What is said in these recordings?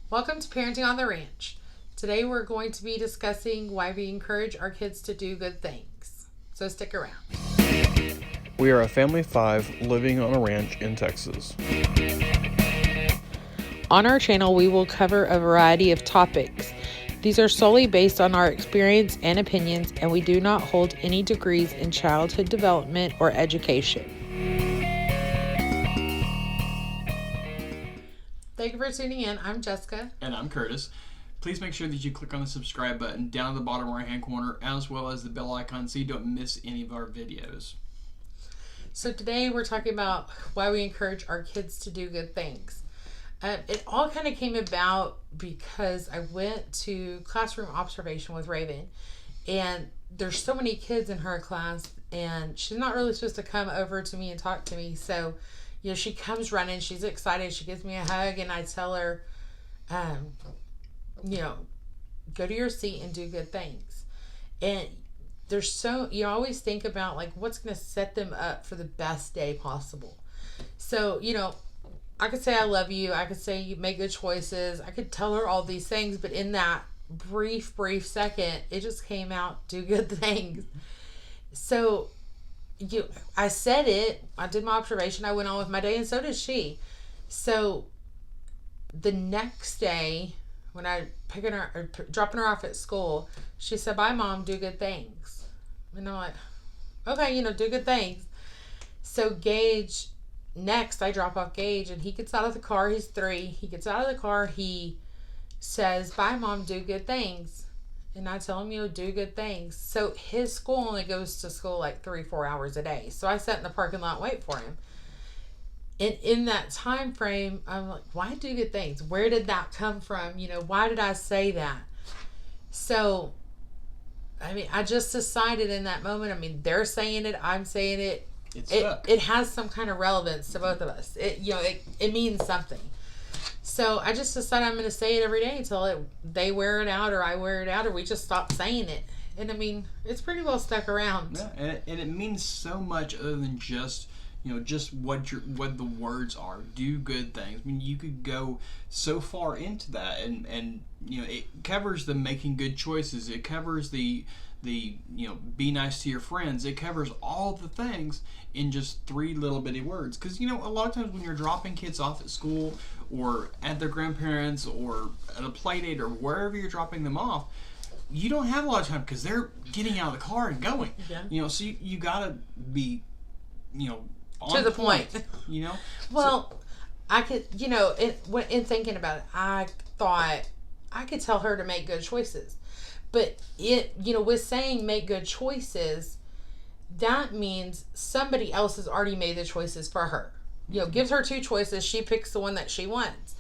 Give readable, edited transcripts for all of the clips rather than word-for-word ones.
Welcome to Parenting on the Ranch. Today we're going to be discussing why we encourage our kids to do good things. So stick around. We are a family of 5 living on a ranch in Texas. On our channel, we will cover a variety of topics. These are solely based on our experience and opinions, and we do not hold any degrees in childhood development or education. Thank you for tuning in. I'm Jessica. And I'm Curtis. Please make sure that you click on the subscribe button down at the bottom right hand corner, as well as the bell icon, so you don't miss any of our videos. So today we're talking about why we encourage our kids to do good things. It all kind of came about because I went to classroom observation with Raven, and there's so many kids in her class, and she's not really supposed to come over to me and talk to me. So, she comes running, she's excited, she gives me a hug, and I tell her, go to your seat and do good things. And you always think about like what's going to set them up for the best day possible. So, I could say I love you, I could say you make good choices, I could tell her all these things, but in that brief second, it just came out, do good things. So, I said it, I did my observation, I went on with my day, and so did she. So, the next day, when I dropping her off at school, she said, "Bye, Mom, do good things." And I'm like, okay, do good things. So Gage, next I drop off Gage, and he gets out of the car. He's 3. He gets out of the car. He says, "Bye, Mom, do good things." And I tell him, do good things. So his school only goes to school like 3-4 hours a day. So I sat in the parking lot, wait for him. And in that time frame, I'm like, why do good things? Where did that come from? Why did I say that? So, I just decided in that moment, they're saying it, I'm saying it. It has some kind of relevance to both of us. It means something. So I just decided I'm going to say it every day until they wear it out, or I wear it out, or we just stop saying it. And it's pretty well stuck around. Yeah, and it means so much other than just what the words are. Do good things. You could go so far into that, and it covers the making good choices. It covers the be nice to your friends. It covers all the things in just 3 little bitty words. Because a lot of times when you're dropping kids off at school or at their grandparents or at a play date or wherever you're dropping them off, you don't have a lot of time because they're getting out of the car and going. Yeah. So you gotta be on to the point. Well, so, I could, in thinking about it, I thought I could tell her to make good choices. But with saying make good choices, that means somebody else has already made the choices for her. Gives her 2 choices, she picks the one that she wants.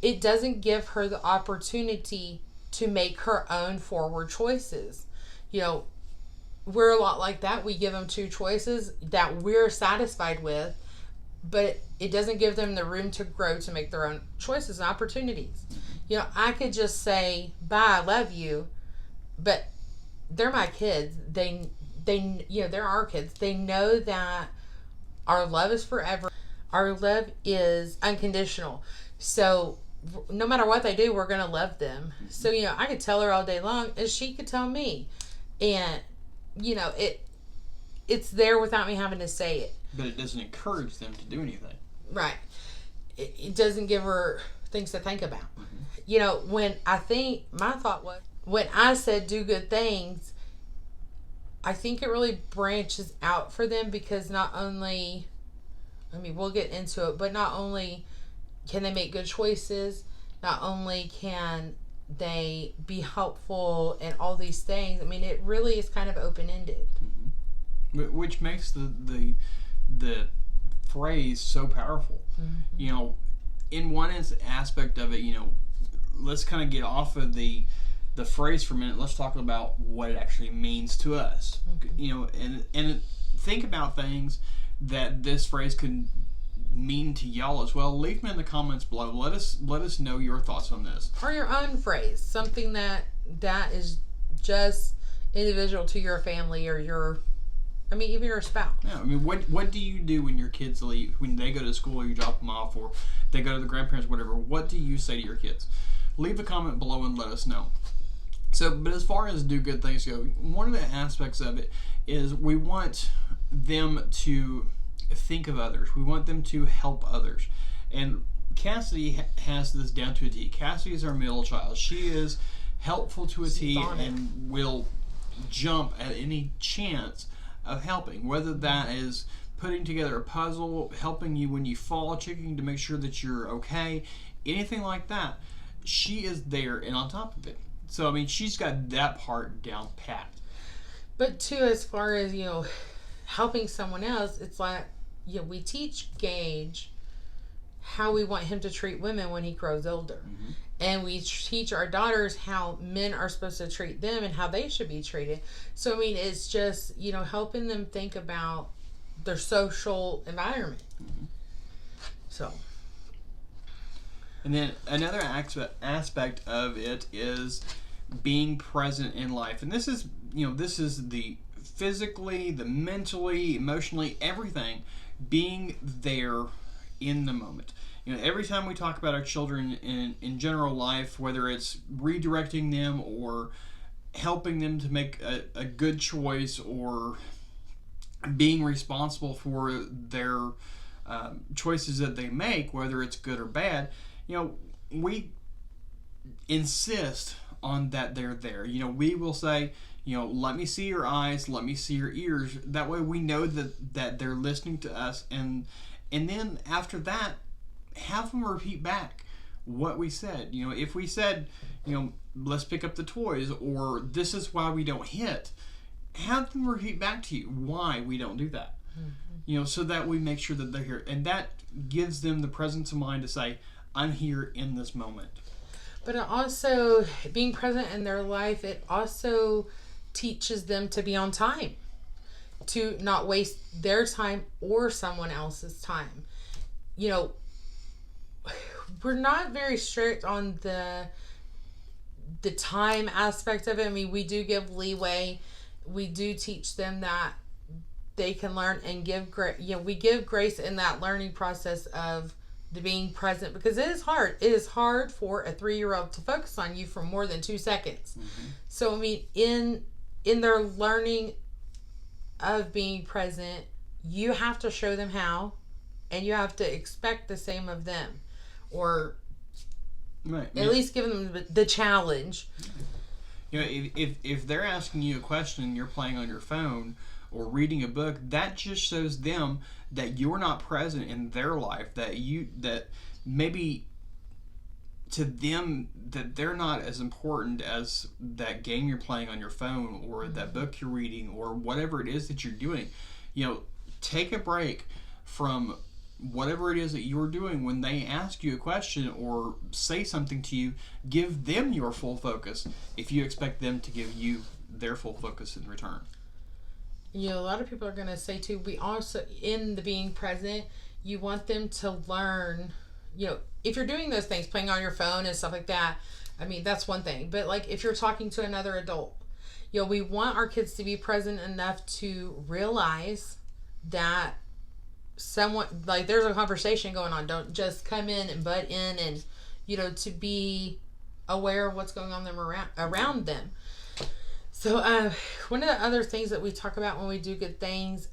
It doesn't give her the opportunity to make her own forward choices. We're a lot like that. We give them 2 choices that we're satisfied with, but it doesn't give them the room to grow to make their own choices and opportunities. I could just say, "Bye, I love you," but they're my kids. They're our kids. They know that our love is forever. Our love is unconditional. So no matter what they do, we're going to love them. So, I could tell her all day long, and she could tell me. And it's there without me having to say it. But it doesn't encourage them to do anything. Right. It doesn't give her things to think about. My thought was, when I said do good things, I think it really branches out for them, because not only, we'll get into it, but not only can they make good choices, not only can they be helpful and all these things. It really is kind of open-ended. Mm-hmm. Which makes the phrase so powerful. Mm-hmm. In one aspect of it, let's kind of get off of the phrase for a minute. Let's talk about what it actually means to us. Mm-hmm. And think about things that this phrase could mean to y'all as well. Leave them in the comments below. Let us know your thoughts on this, or your own phrase, something that is just individual to your family or your even your spouse. Yeah, what do you do when your kids leave, when they go to school, or you drop them off, or they go to the grandparents, whatever? What do you say to your kids? leave a comment below and let us know. So, but as far as do good things go, one of the aspects of it is we want them to think of others. We want them to help others. And Cassidy has this down to a T. Cassidy is our middle child. She is helpful to a T and will jump at any chance of helping, whether that is putting together a puzzle, helping you when you fall, checking to make sure that you're okay, anything like that. She is there and on top of it. So, I mean, she's got that part down pat. But, too, as far as, helping someone else, it's like, we teach Gage how we want him to treat women when he grows older. Mm-hmm. And we teach our daughters how men are supposed to treat them and how they should be treated. So, I mean, it's just, helping them think about their social environment. Mm-hmm. So. And then another aspect of it is being present in life. And this is, this is the physically, the mentally, emotionally, everything, being there in the moment. Every time we talk about our children in general life, whether it's redirecting them or helping them to make a good choice or being responsible for their choices that they make, whether it's good or bad, we insist on that they're there. We will say, let me see your eyes, let me see your ears. That way we know that they're listening to us. And then after that, have them repeat back what we said. If we said, let's pick up the toys, or this is why we don't hit, have them repeat back to you why we don't do that. Mm-hmm. So that we make sure that they're here. And that gives them the presence of mind to say, I'm here in this moment. But it also, being present in their life, it also teaches them to be on time, to not waste their time or someone else's time. We're not very strict on the time aspect of it. I mean, we do give leeway. We do teach them that they can learn and give grace. We give grace in that learning process of the being present, because it is hard. It is hard for a 3-year-old to focus on you for more than 2 seconds. Mm-hmm. So, I mean, in their learning of being present, you have to show them how, and you have to expect the same of them, or at least give them the challenge. If they're asking you a question and you're playing on your phone or reading a book, that just shows them that you're not present in their life, that maybe to them that they're not as important as that game you're playing on your phone or that book you're reading or whatever it is that you're doing. Take a break from whatever it is that you're doing. When they ask you a question or say something to you, give them your full focus if you expect them to give you their full focus in return. A lot of people are going to say too, we also, in the being present, you want them to learn, if you're doing those things, playing on your phone and stuff like that, I mean, that's one thing. But like if you're talking to another adult, we want our kids to be present enough to realize that someone, like there's a conversation going on. Don't just come in and butt in, and, to be aware of what's going on around them. So, one of the other things that we talk about when we do good things,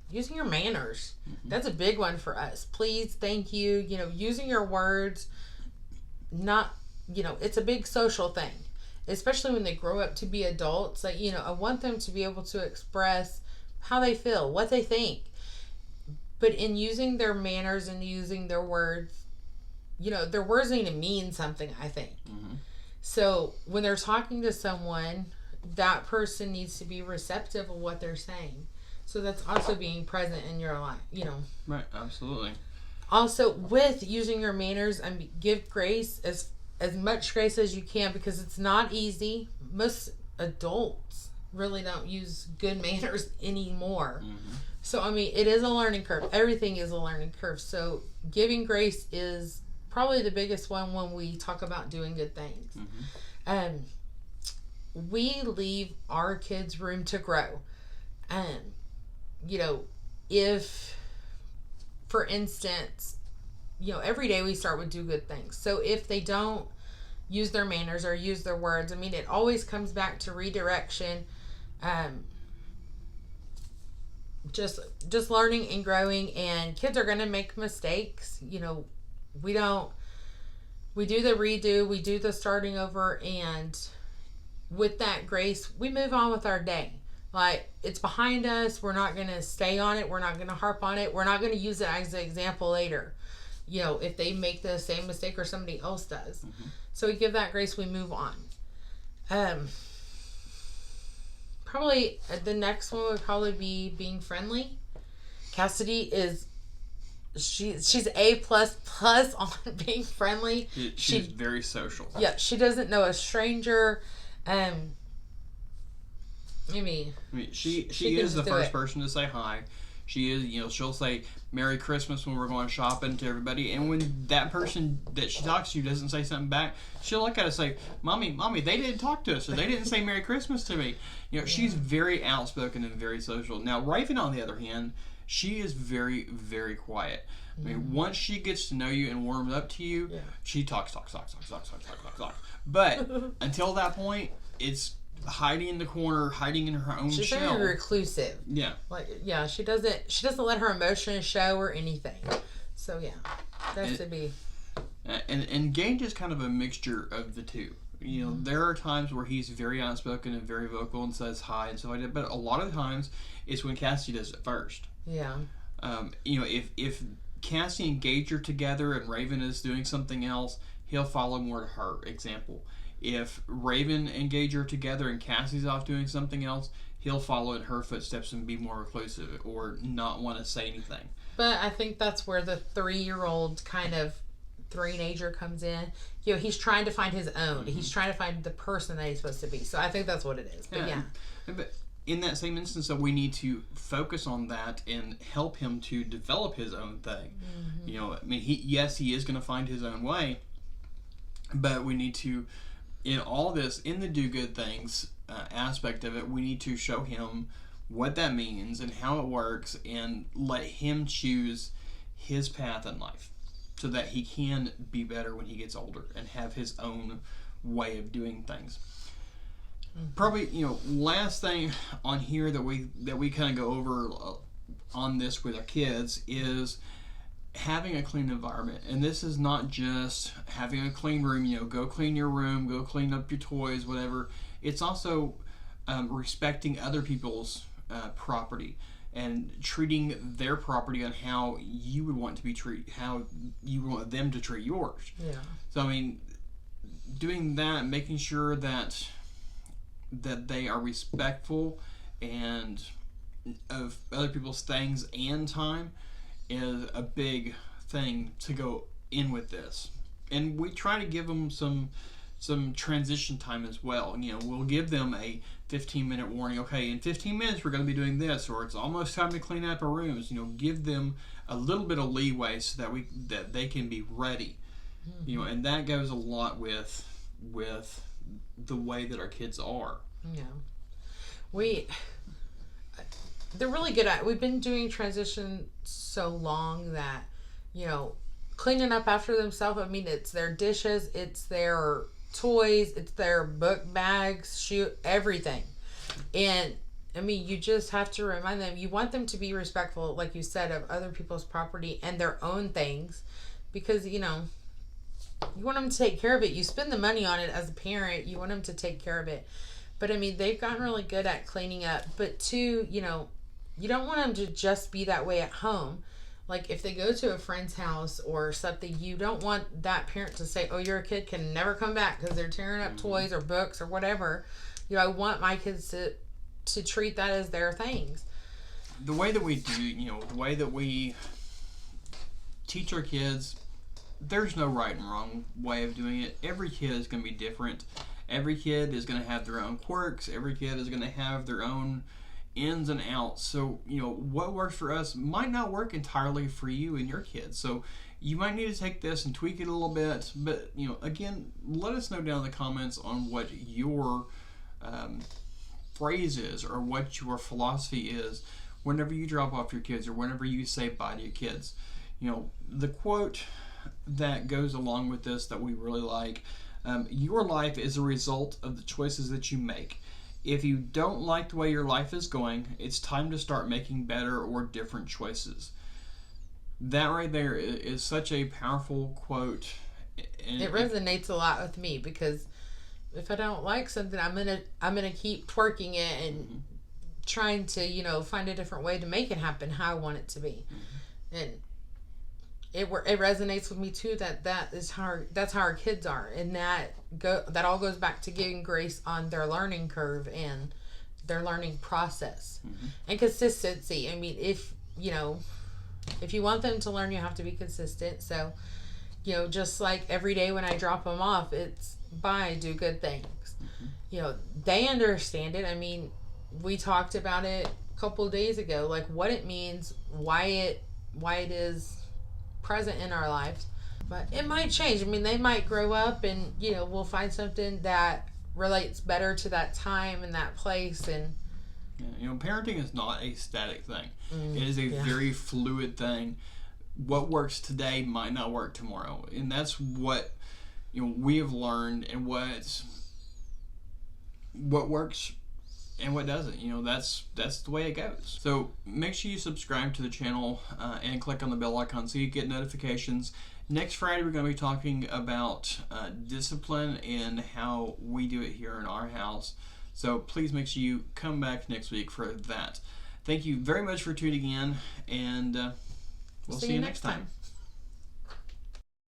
using your manners. Mm-hmm. That's a big one for us. Please, thank you. Using your words, not, it's a big social thing, especially when they grow up to be adults. Like, I want them to be able to express how they feel, what they think. But in using their manners and using their words, their words need to mean something, I think. Mm-hmm. So, when they're talking to someone, that person needs to be receptive of what they're saying. So that's also being present in your life, Right, absolutely. Also, with using your manners, and give grace, as much grace as you can, because it's not easy. Most adults really don't use good manners anymore. Mm-hmm. So, I mean, it is a learning curve. Everything is a learning curve. So, giving grace is probably the biggest one when we talk about doing good things. Mm-hmm. We leave our kids room to grow. If, for instance, every day we start with do good things. So if they don't, use their manners or use their words. I mean, it always comes back to redirection. Just learning and growing, and kids are going to make mistakes. You know, we do the redo, we do the starting over, and with that grace, we move on with our day. Like, it's behind us. We're not going to stay on it. We're not going to harp on it. We're not going to use it as an example later, you know, if they make the same mistake or somebody else does. So we give that grace, we move on. Probably the next one would probably be being friendly. Cassidy is she's A++ on being friendly. She's very social. Yeah, she doesn't know a stranger. I mean, she is the first person to say hi. She is, you know, she'll say Merry Christmas when we're going shopping to everybody. And when that person that she talks to doesn't say something back, she'll look at us and say, Mommy, they didn't talk to us, or they didn't say Merry Christmas to me. You know, she's very outspoken and very social. Now, Raven, on the other hand, she is very, very quiet. I mean, once she gets to know you and warms up to you, she talks. But until that point, it's hiding in the corner, hiding in her own shell. She's very reclusive. Yeah. She doesn't let her emotions show or anything. So yeah, that's to be. And Gage is kind of a mixture of the two. You know, there are times where he's very outspoken and very vocal and says hi and stuff like that. But a lot of times, it's when Cassie does it first. Yeah. You know, if Cassie and Gage are together and Raven is doing something else, he'll follow more to her example. If Raven and Gage are together and Cassie's off doing something else, he'll follow in her footsteps and be more reclusive or not want to say anything. But I think that's where the 3-year-old kind of teenager comes in. You know, he's trying to find his own. He's trying to find the person that he's supposed to be. So I think that's what it is. But yeah. But in that same instance, we need to focus on that and help him to develop his own thing. You know, I mean, he is going to find his own way, but we need to, in all this, in the do good things aspect of it, we need to show him what that means and how it works and let him choose his path in life so that he can be better when he gets older and have his own way of doing things. Probably, you know, last thing on here that we kind of go over on this with our kids is having a clean environment. And this is not just having a clean room, you know, go clean your room, go clean up your toys, whatever. It's also respecting other people's property and treating their property on how you would want to be treated, how you want them to treat yours. Yeah. So, I mean, doing that, making sure that they are respectful and of other people's things and time is a big thing to go in with this. And we try to give them some transition time as well. You know, we'll give them a 15-minute warning. Okay, in 15 minutes we're going to be doing this, or it's almost time to clean up our rooms. You know, give them a little bit of leeway so that they can be ready. You know, and that goes a lot with the way that our kids are. Yeah. They're really good at it. We've been doing transition so long that, you know, cleaning up after themselves, I mean, it's their dishes, it's their toys, it's their book bags, shoe, everything. And, I mean, you just have to remind them, you want them to be respectful, like you said, of other people's property and their own things. Because, you know, you want them to take care of it. You spend the money on it as a parent. You want them to take care of it. But, I mean, they've gotten really good at cleaning up. But, two, you know, you don't want them to just be that way at home. Like, if they go to a friend's house or something, you don't want that parent to say, oh, your kid can never come back because they're tearing up toys or books or whatever. You know, I want my kids to treat that as their things. The way that we do, you know, the way that we teach our kids, there's no right and wrong way of doing it. Every kid is going to be different. Every kid is going to have their own quirks. Every kid is going to have their own ins and outs. So, you know, what works for us might not work entirely for you and your kids. So you might need to take this and tweak it a little bit. But, you know, again, let us know down in the comments on what your phrase is or what your philosophy is whenever you drop off your kids or whenever you say bye to your kids. You know, the quote that goes along with this that we really like Your life is a result of the choices that you make. If you don't like the way your life is going, it's time to start making better or different choices. That right there is such a powerful quote. And it resonates a lot with me, because if I don't like something, I'm gonna keep twerking it and trying to find a different way to make it happen how I want it to be. And it resonates with me too, that's how our kids are, and that all goes back to giving grace on their learning curve and their learning process. And consistency. I mean, if you want them to learn, you have to be consistent. So just like every day when I drop them off, it's bye, do good things. They understand it. I mean, we talked about it a couple of days ago, like what it means, why it is present in our lives. But it might change. I mean, they might grow up and we'll find something that relates better to that time and that place. And parenting is not a static thing. It is a very fluid thing. What works today might not work tomorrow, and that's what we have learned, and what works and what doesn't. That's the way it goes. So make sure you subscribe to the channel and click on the bell icon so you get notifications. Next Friday we're going to be talking about discipline and how we do it here in our house. So please make sure you come back next week for that. Thank you very much for tuning in, and we'll see you next time.